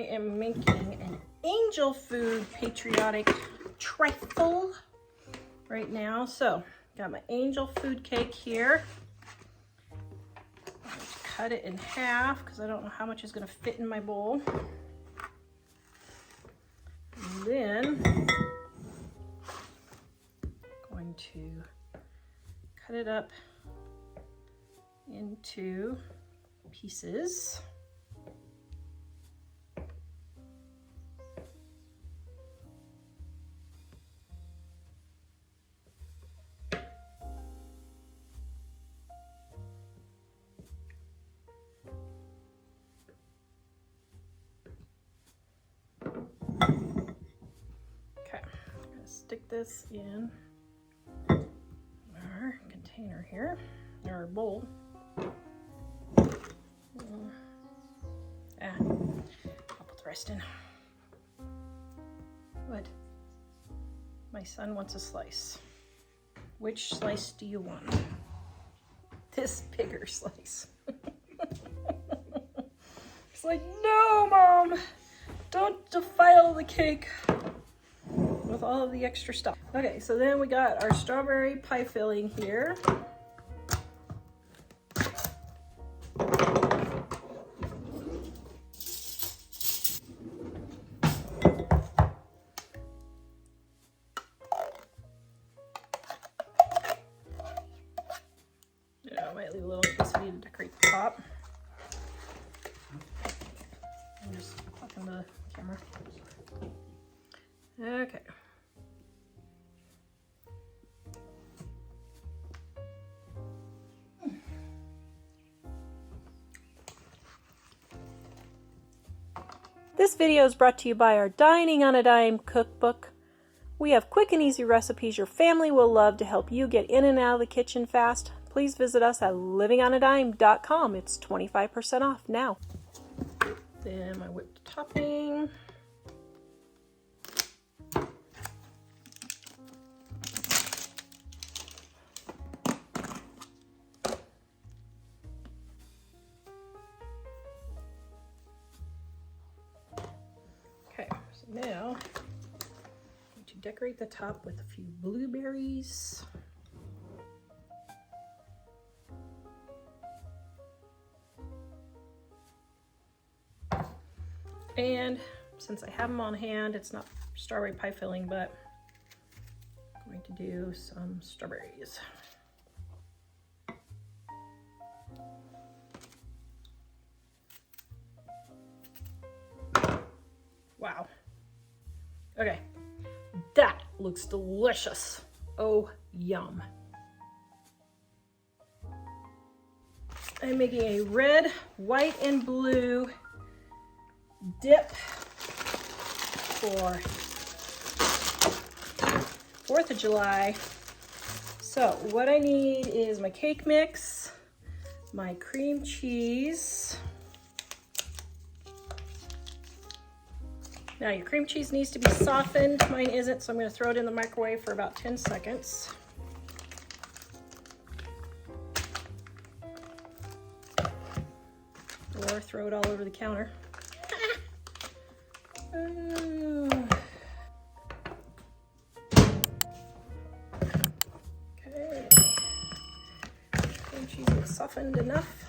I am making an angel food patriotic trifle right now. So got my angel food cake here. Cut it in half because I don't know how much is going to fit in my bowl. And then going to cut it up into pieces. Stick this in our container here, our bowl. I'll put the rest in. What? My son wants a slice. Which slice do you want? This bigger slice. It's like, no, Mom, don't defile the cake with all of the extra stuff. Okay, so then we got our strawberry pie filling here. Yeah, I might leave a little piece for you to decorate the top. I'm just talking to the camera. Okay. This video is brought to you by our Dining on a Dime cookbook. We have quick and easy recipes your family will love to help you get in and out of the kitchen fast. Please visit us at livingonadime.com. It's 25% off now. Then my whipped topping. Now, I'm going to decorate the top with a few blueberries. And since I have them on hand, it's not strawberry pie filling, but I'm going to do some strawberries. Wow. Okay, that looks delicious. Oh, yum. I'm making a red, white, and blue dip for 4th of July. So what I need is my cake mix, my cream cheese. Now your cream cheese needs to be softened. Mine isn't, so I'm going to throw it in the microwave for about 10 seconds. Or throw it all over the counter. Okay. Cream cheese is softened enough.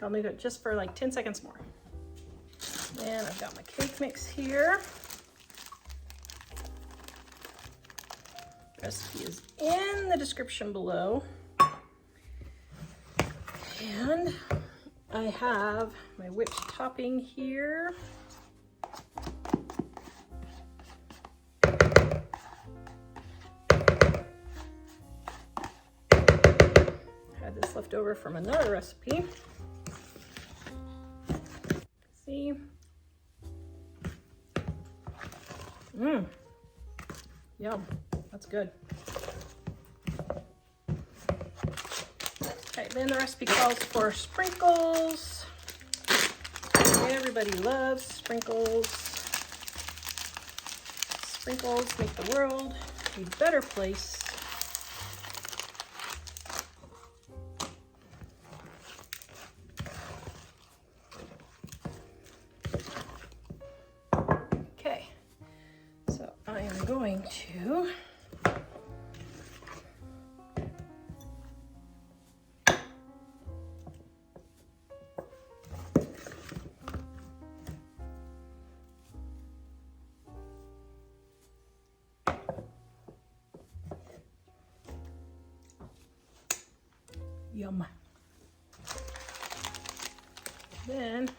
I'll leave it just for like 10 seconds more. And I've got my cake mix here. Recipe is in the description below. And I have my whipped topping here. Had this left over from another recipe. See? Yum. That's good. Okay, then the recipe calls for sprinkles. Everybody loves sprinkles. Sprinkles make the world a better place. going to yum. Then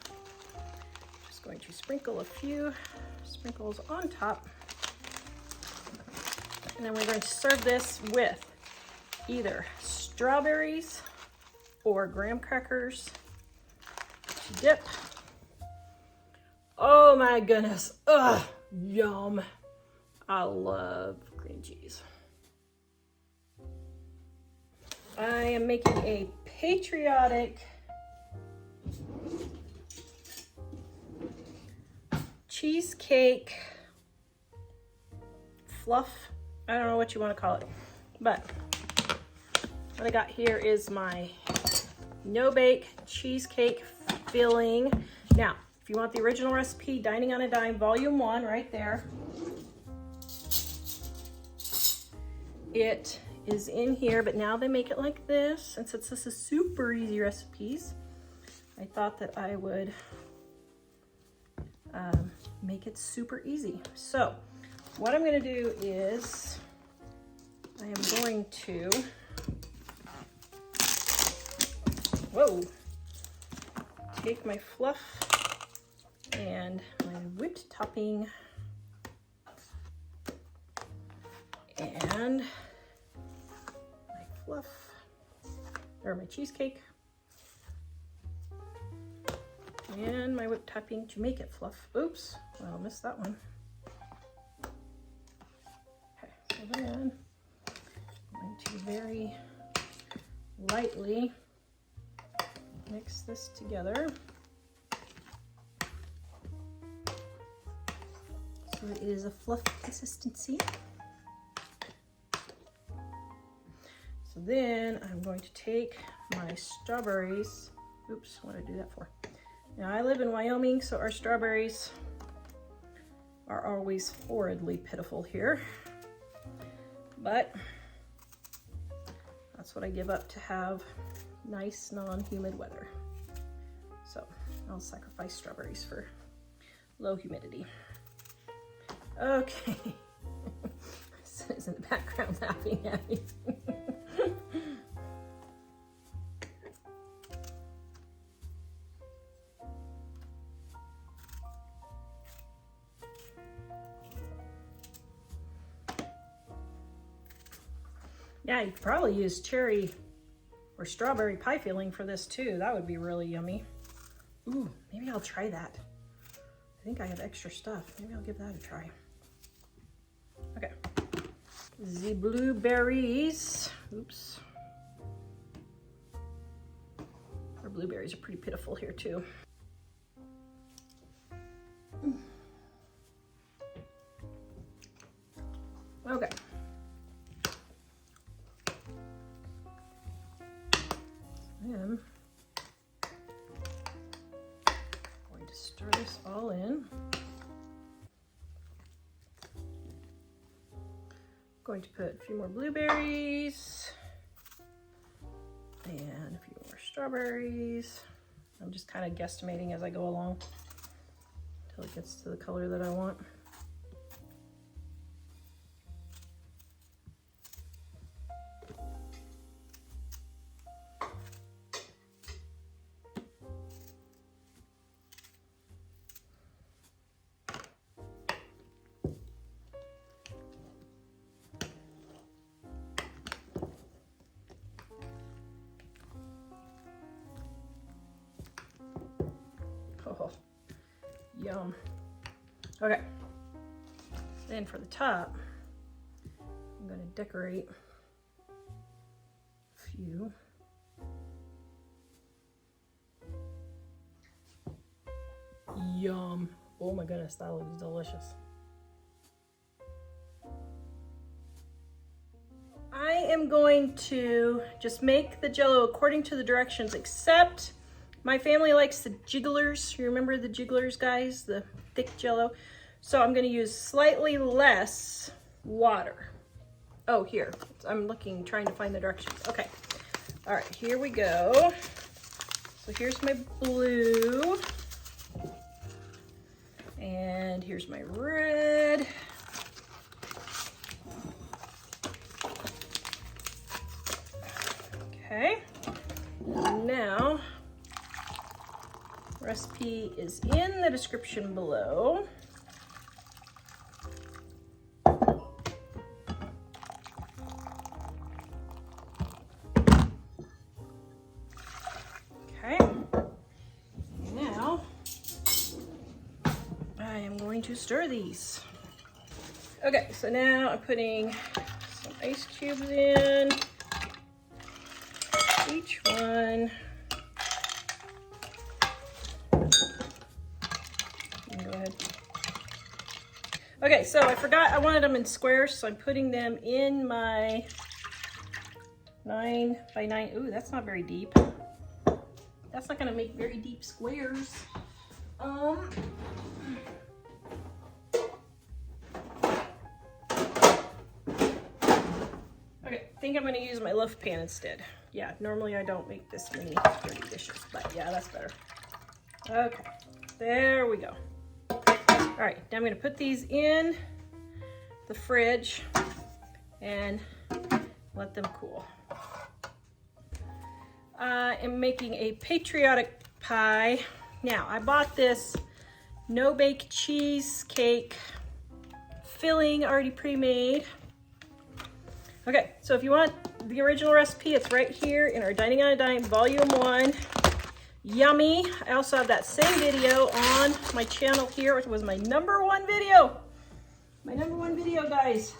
just going to sprinkle a few sprinkles on top. And then we're going to serve this with either strawberries or graham crackers to dip. Oh my goodness. Ugh, yum. I love cream cheese. I am making a Patriotic Cheesecake Fluff. I don't know what you want to call it, but what I got here is my no-bake cheesecake filling. Now, if you want the original recipe, Dining on a Dime, Volume 1, right there. It is in here, but now they make it like this. And since this is super easy recipes, I thought that I would make it super easy. So what I'm going to do is I am going to, take my fluff and my whipped topping and my fluff, or my cheesecake, and my whipped topping to make it fluff. Oops, I missed that one. Okay, so then I'm going to very lightly mix this together so it is a fluff consistency. So then I'm going to take my strawberries. Oops, what did I do that for? Now I live in Wyoming, so our strawberries are always horridly pitiful here, but that's what I give up to have nice non-humid weather. So I'll sacrifice strawberries for low humidity. Okay. Is in the background laughing at me. Yeah, you could probably use cherry or strawberry pie filling for this too. That would be really yummy. Ooh, maybe I'll try that. I think I have extra stuff. Maybe I'll give that a try. Okay. The blueberries. Oops. Our blueberries are pretty pitiful here too. Okay. Then I'm going to stir this all in. I'm going to put a few more blueberries and a few more strawberries. I'm just kind of guesstimating as I go along until it gets to the color that I want. Oh, yum. Okay, then for the top, I'm going to decorate a few. Yum. Oh my goodness, that looks delicious. I am going to just make the JellO according to the directions, except my family likes the jigglers. You remember the jigglers, guys? The thick JellO. So I'm going to use slightly less water. Oh, here. I'm looking, trying to find the directions. Okay. All right, here we go. So here's my blue. And here's my red. Okay. Now, recipe is in the description below. Okay. Now, I am going to stir these. Okay, so now I'm putting some ice cubes in. Each one. You can go ahead. Okay, so I forgot I wanted them in squares, so I'm putting them in my 9 by 9. Ooh, that's not very deep. That's not gonna make very deep squares. Okay, I think I'm gonna use my loaf pan instead. Yeah, normally I don't make this many dirty dishes, but yeah, that's better. Okay, there we go. All right, now I'm gonna put these in the fridge and let them cool. I am making a patriotic pie. Now, I bought this no-bake cheesecake filling already pre-made. Okay, so if you want the original recipe, it's right here in our Dining on a Dime Volume 1. Yummy. I also have that same video on my channel here, which was my #1 video. My #1 video, guys,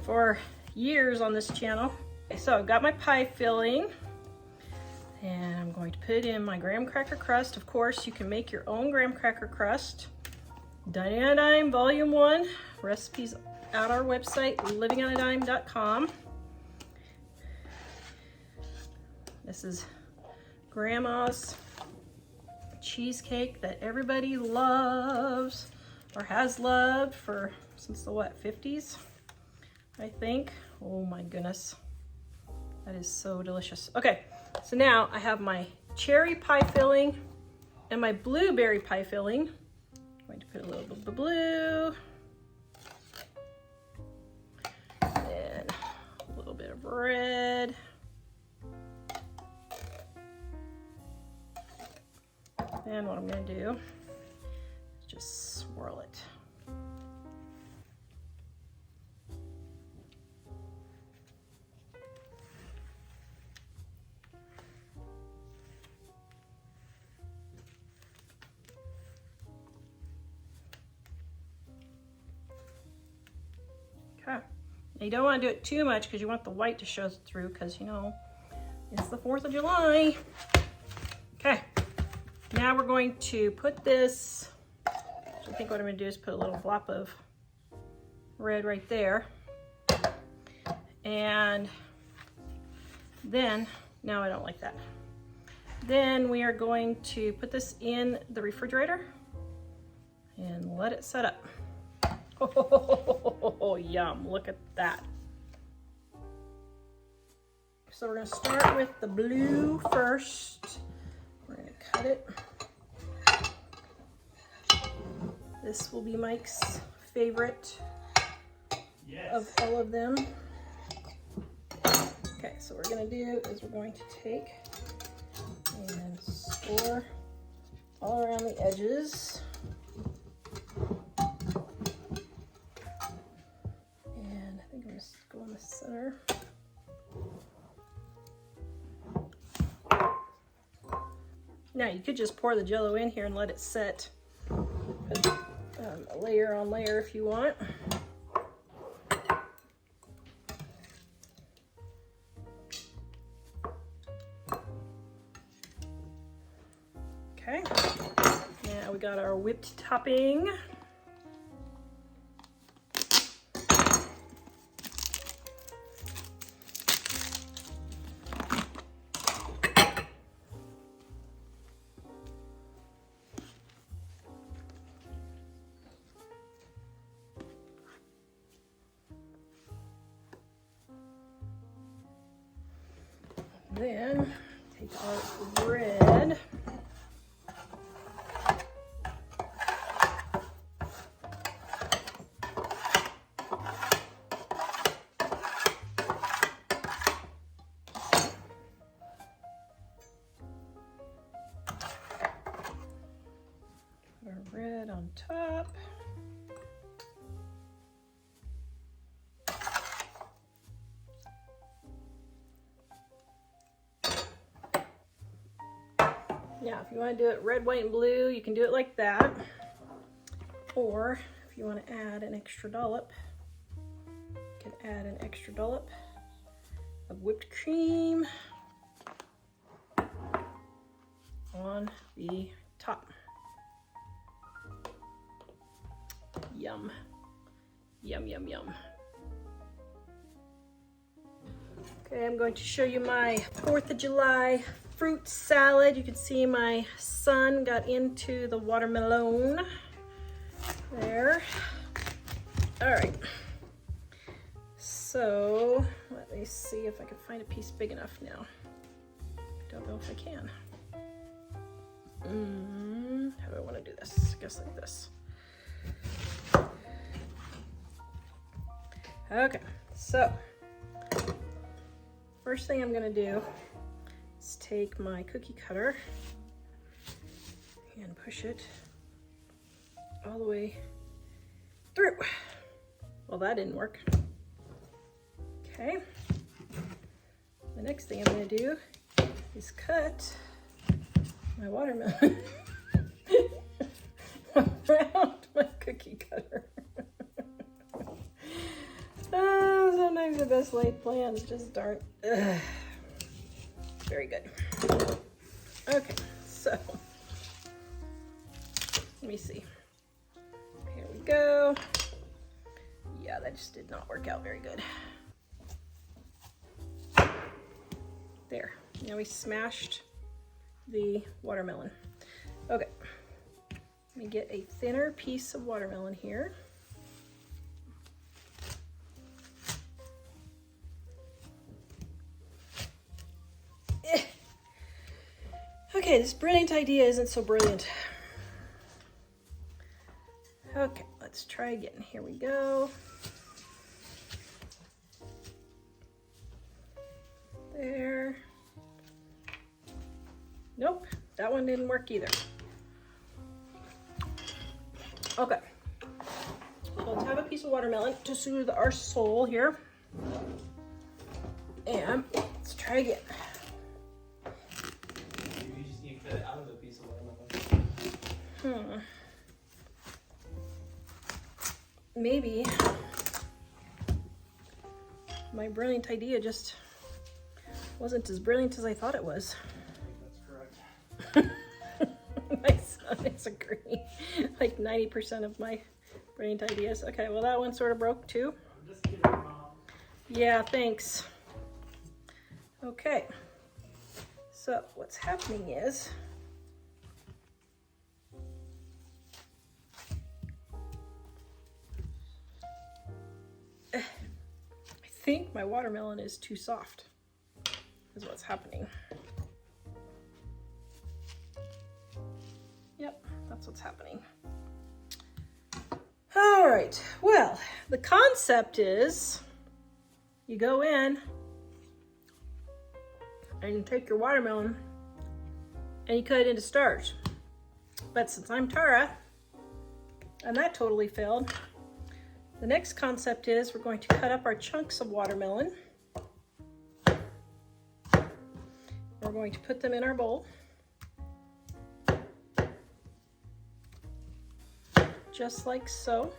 for years on this channel. Okay, so I've got my pie filling, and I'm going to put it in my graham cracker crust. Of course, you can make your own graham cracker crust. Dining on a Dime Volume 1, recipes at our website, livingonadime.com. This is Grandma's cheesecake that everybody loves or has loved for since the what, 50s, I think. Oh my goodness, that is so delicious. Okay, so now I have my cherry pie filling and my blueberry pie filling. I'm going to put a little bit of the blue and a little bit of red. And what I'm going to do is just swirl it. Okay. Now you don't want to do it too much because you want the white to show through, because you know it's the 4th of July. Okay. Now we're going to put this, I think what I'm going to do is put a little flop of red right there. And then, no, I don't like that. Then we are going to put this in the refrigerator and let it set up. Oh, yum, look at that. So we're going to start with the blue first. We're going to cut it. This will be Mike's favorite of all of them. Okay, so what we're going to do is we're going to take and score all around the edges. And I think I'm going to go in the center. Now you could just pour the JellO in here and let it set. Put a layer on layer if you want. Okay, now we got our whipped topping. Then take our bread. Put our bread on top. Yeah, if you want to do it red, white, and blue, you can do it like that. Or if you want to add an extra dollop, you can add an extra dollop of whipped cream on the top. Yum. Yum, yum, yum. Okay, I'm going to show you my 4th of July fruit salad. You can see my son got into the watermelon there. All right. So let me see if I can find a piece big enough now. Don't know if I can. How do I want to do this? I guess like this. Okay, so first thing I'm gonna do is take my cookie cutter and push it all the way through. Well, that didn't work. Okay, the next thing I'm gonna do is cut my watermelon around my cookie cutter. Sometimes the best laid plans just aren't very good. Okay, so let me see. Here we go. Yeah, that just did not work out very good. There. Now we smashed the watermelon. Okay. Let me get a thinner piece of watermelon here. Okay, this brilliant idea isn't so brilliant. Okay, let's try again. Here we go. There. Nope, that one didn't work either. Okay, so let's have a piece of watermelon to soothe our soul here. And let's try again. Out of a piece of watermelon. Maybe my brilliant idea just wasn't as brilliant as I thought it was. I think that's correct. My son is agreeing. Like 90% of my brilliant ideas. Okay, well that one sort of broke too. I'm just kidding, Mom. Yeah, thanks. Okay. So what's happening is I think my watermelon is too soft, is what's happening. Yep, that's what's happening. All right, well, the concept is you go in and you take your watermelon and you cut it into stars. But since I'm Tara, and that totally failed, the next concept is we're going to cut up our chunks of watermelon. We're going to put them in our bowl. Just like so.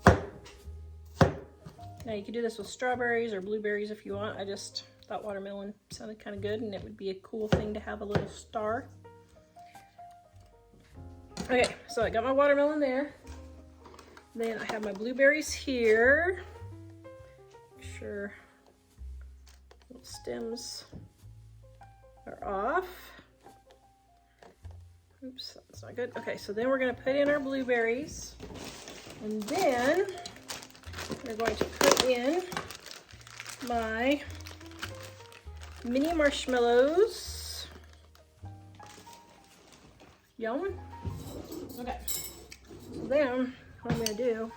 Now you could do this with strawberries or blueberries if you want. I just thought watermelon sounded kind of good and it would be a cool thing to have a little star. Okay, so I got my watermelon there. Then I have my blueberries here. Make sure little stems are off. Oops, that's not good. Okay, so then we're gonna put in our blueberries. And then we're going to put in my mini marshmallows. Yum. Okay. So then what I'm gonna do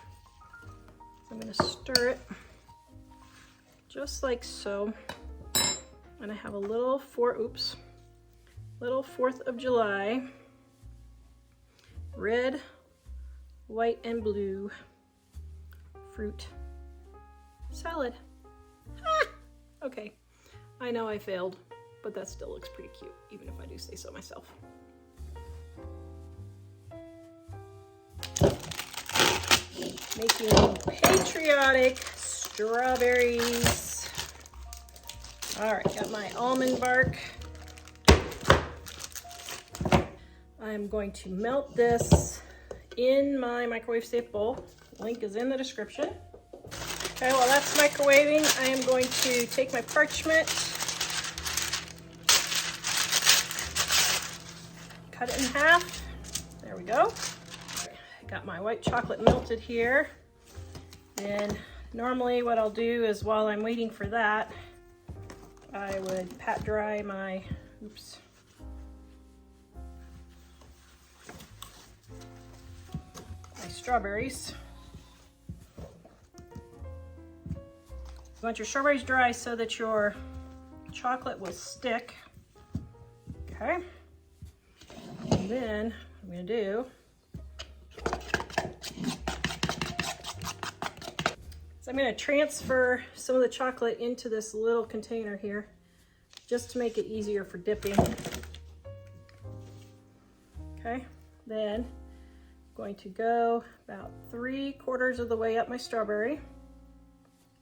is I'm gonna stir it just like so. And I have a little 4th of July red, white, and blue fruit salad. Ah! Okay, I know I failed, but that still looks pretty cute, even if I do say so myself. Making patriotic strawberries. All right, got my almond bark. I'm going to melt this in my microwave safe bowl. Link is in the description. Okay, while that's microwaving, I am going to take my parchment, cut it in half. There we go. I got my white chocolate melted here. And normally what I'll do is while I'm waiting for that, I would pat dry my, my strawberries. You want your strawberries dry so that your chocolate will stick. Okay. And then what I'm gonna do is I'm gonna transfer some of the chocolate into this little container here, just to make it easier for dipping. Okay, then I'm going to go about 3/4 of the way up my strawberry.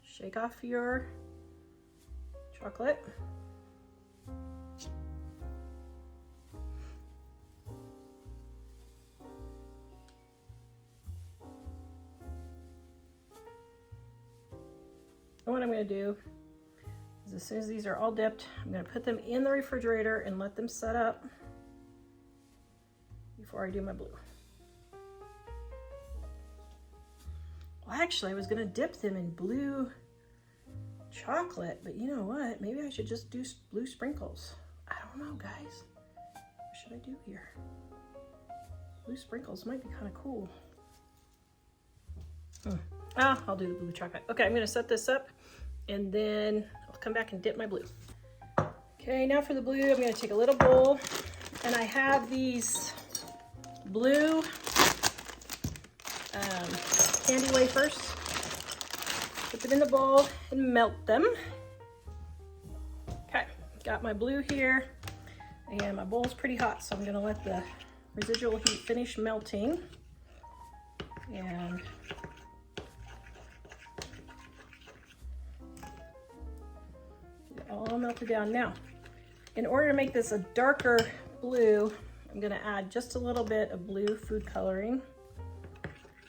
Shake off your chocolate. And what I'm going to do is as soon as these are all dipped, I'm going to put them in the refrigerator and let them set up before I do my blue. Well, actually, I was going to dip them in blue chocolate, but you know what? Maybe I should just do blue sprinkles. I don't know, guys. What should I do here? Blue sprinkles might be kind of cool. I'll do the blue chocolate. Okay, I'm going to set this up and then I'll come back and dip my blue. Okay, now for the blue, I'm going to take a little bowl and I have these blue candy wafers. Put them in the bowl and melt them. Okay, got my blue here and my bowl's pretty hot, so I'm going to let the residual heat finish melting. And all melted down. Now, in order to make this a darker blue, I'm going to add just a little bit of blue food coloring,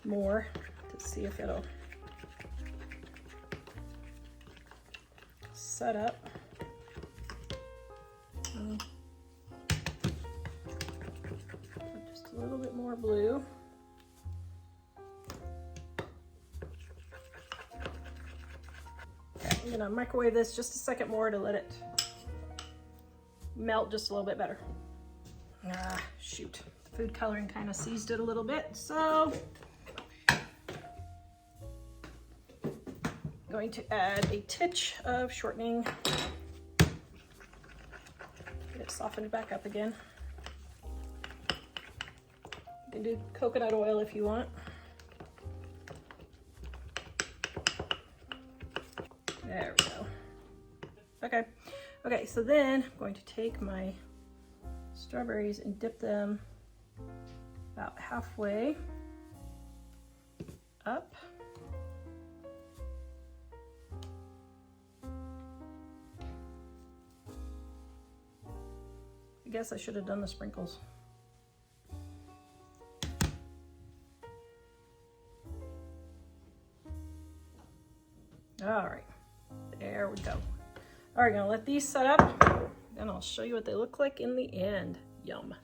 more, to see if it'll set up. Just a little bit more blue. Okay, I'm going to microwave this just a second more to let it melt just a little bit better. Shoot. Food coloring kind of seized it a little bit, so I'm going to add a titch of shortening. Get it softened back up again. You can do coconut oil if you want. There we go. Okay. Okay, so then I'm going to take my strawberries and dip them about halfway up. I guess I should have done the sprinkles. All right, there we go. All right, gonna let these set up, and I'll show you what they look like in the end. Yum.